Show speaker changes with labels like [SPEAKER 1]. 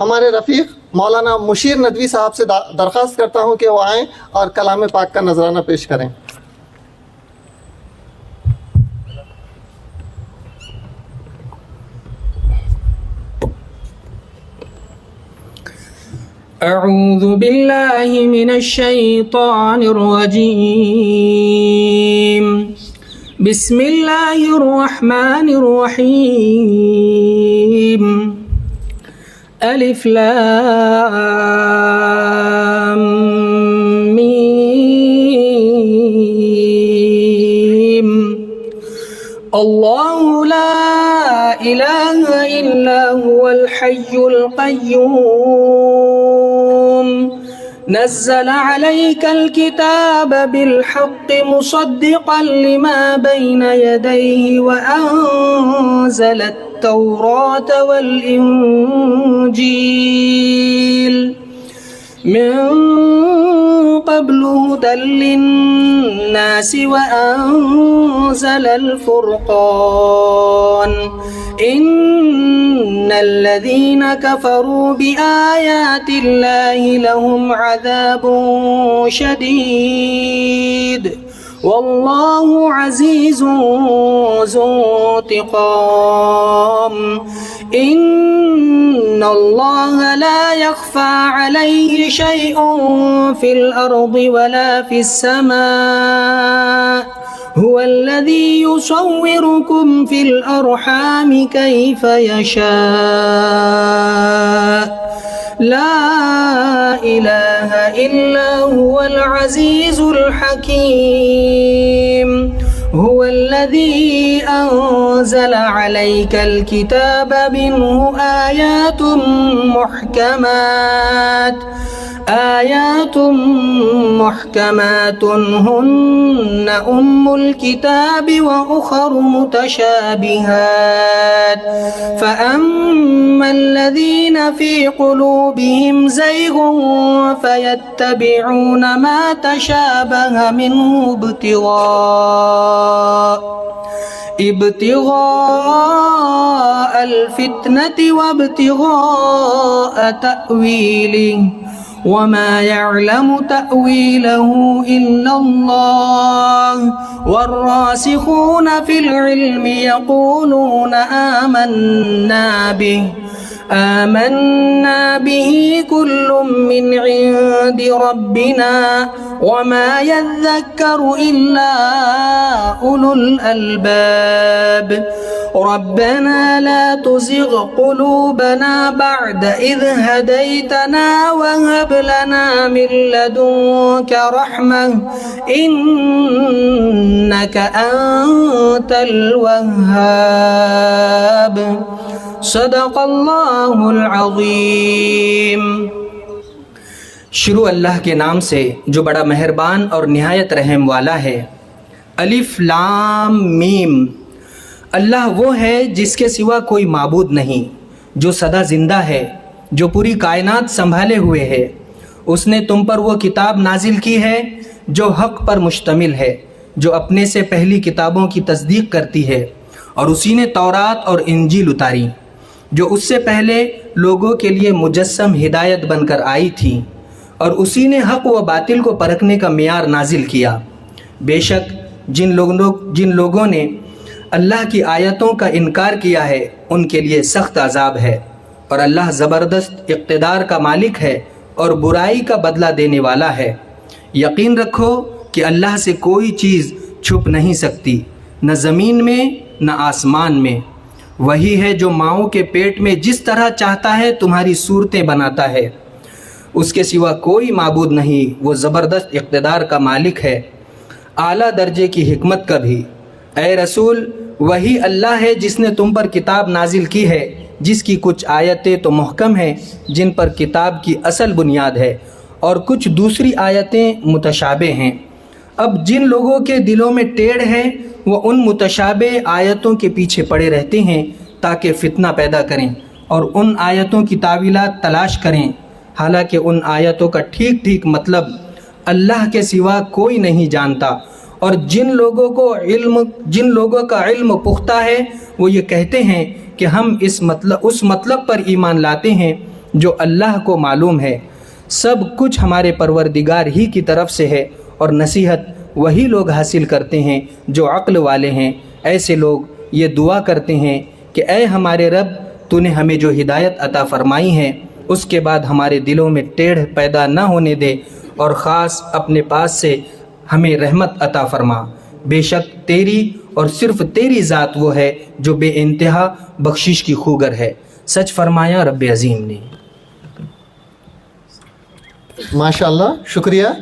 [SPEAKER 1] हमारे रफ़ीक मौलाना मुशीर नदवी साहब से दरख्वास्त करता हूँ कि वो आएँ और कलाम पाक का नजराना पेश करें।
[SPEAKER 2] अऊज़ु बिल्लाहि मिनश्शैतानिर्रजीम। बिस्मिल्लाहिर्रहमानिर्रहीम। अलिफ लाम मीम। अल्लाहु ला इलाहा इल्ला हुवल हय्युल क़य्यूम। नज़्ज़ल अलैकल किताब बिल हक़्क़ि मुसद्दिक़न लिमा बैन यदैहि व अंज़लत तौरात वल इंजील मिन क़ब्लु हुदल लिन्नासि व अंज़लल फ़ुरक़ान। इन्नल्लज़ीना कफ़रू बिआयातिल्लाहि लहुम अज़ाबुन शदीद वल्लाहु अज़ीज़ुन ज़ू इंतिक़ाम। इन्नल्लाहा ला यख़फ़ा अलैहि शैउन फ़िल अर्ज़ि वला फ़िस समाअ हुवल्लज़ी युसव्विरुकुम फ़िल अर्हामि कैफ़ यशाअ। ला इलाहा इल्ला हुवल अज़ीज़ुल हकीम। हुवल्लज़ी अंज़ल अलैकल किताब मिन्हु आयातुम मुहकमातुन हुन्ना उम्मुल किताबि व उखरु मुतशाबिहात। फ़अम्मल्लज़ीना फ़ी क़ुलूबिहिम ज़ैग़ुन फ़यत्तबिऊन मा तशाबह मिन्हु इब्तिग़ाअल फ़ित्नति वब्तिग़ाअ तअवीलिहि वमा यअलमु तअवीलहु इल्लल्लाह वर्रासिख़ून फ़िल इल्मि यक़ूलून आमन्ना बिही कुल्लुम मिन इंदि रब्बिना वमा यज़्ज़क्करु इल्ला उलुल अलबाब। रब्बना ला तुज़िग़ क़ुलूबना बअद इज़ हदैतना वहब लना मिन लदुनक रहमह इन्नका अंतल वह्हाब। सदक़ल्लाहुल अज़ीम। शुरू अल्लाह के नाम से जो बड़ा मेहरबान और निहायत रहम वाला है। अलिफ लाम मीम। अल्लाह वो है जिसके सिवा कोई माबूद नहीं, जो सदा ज़िंदा है, जो पूरी कायनात संभाले हुए है। उसने तुम पर वो किताब नाजिल की है जो हक़ पर मुश्तमिल है, जो अपने से पहली किताबों की तस्दीक करती है, और उसी ने तौरात और इंजील उतारी जो उससे पहले लोगों के लिए मुजस्सम हिदायत बनकर आई थी, और उसी ने हक़ व बातिल को परखने का मियार नाजिल किया। बेशक जिन लोगों ने अल्लाह की आयतों का इनकार किया है उनके लिए सख्त अजाब है, और अल्लाह ज़बरदस्त इक़्तिदार का मालिक है और बुराई का बदला देने वाला है। यकीन रखो कि अल्लाह से कोई चीज़ छुप नहीं सकती, न ज़मीन में न आसमान में। वही है जो माओं के पेट में जिस तरह चाहता है तुम्हारी सूरतें बनाता है। उसके सिवा कोई माबूद नहीं, वो ज़बरदस्त इक़्तिदार का मालिक है, आला दर्जे की हिकमत का भी। ए रसूल, वही अल्लाह है जिसने तुम पर किताब नाजिल की है, जिसकी कुछ आयतें तो मुहकम हैं, जिन पर किताब की असल बुनियाद है, और कुछ दूसरी आयतें मुतशाबे हैं। अब जिन लोगों के दिलों में टेढ़ है वो उन मुतशाबे आयतों के पीछे पड़े रहते हैं ताकि फ़ितना पैदा करें और उन आयतों की तावीलात तलाश करें, हालांकि उन आयतों का ठीक ठीक मतलब अल्लाह के सिवा कोई नहीं जानता। और जिन लोगों का इल्म पुख्ता है वो ये कहते हैं कि हम उस मतलब पर ईमान लाते हैं जो अल्लाह को मालूम है। सब कुछ हमारे परवरदिगार ही की तरफ से है और नसीहत वही लोग हासिल करते हैं जो अक्ल वाले हैं। ऐसे लोग ये दुआ करते हैं कि ऐ हमारे रब, तूने हमें जो हिदायत अता फरमाई है उसके बाद हमारे दिलों में टेढ़ पैदा न होने दे और ख़ास अपने पास से हमें रहमत अता फरमा। बेशक तेरी और सिर्फ तेरी ज़ात वो है जो बे इंतहा बख्शिश की खूगर है। सच फरमाया रब अज़ीम ने।
[SPEAKER 1] माशाअल्लाह, शुक्रिया।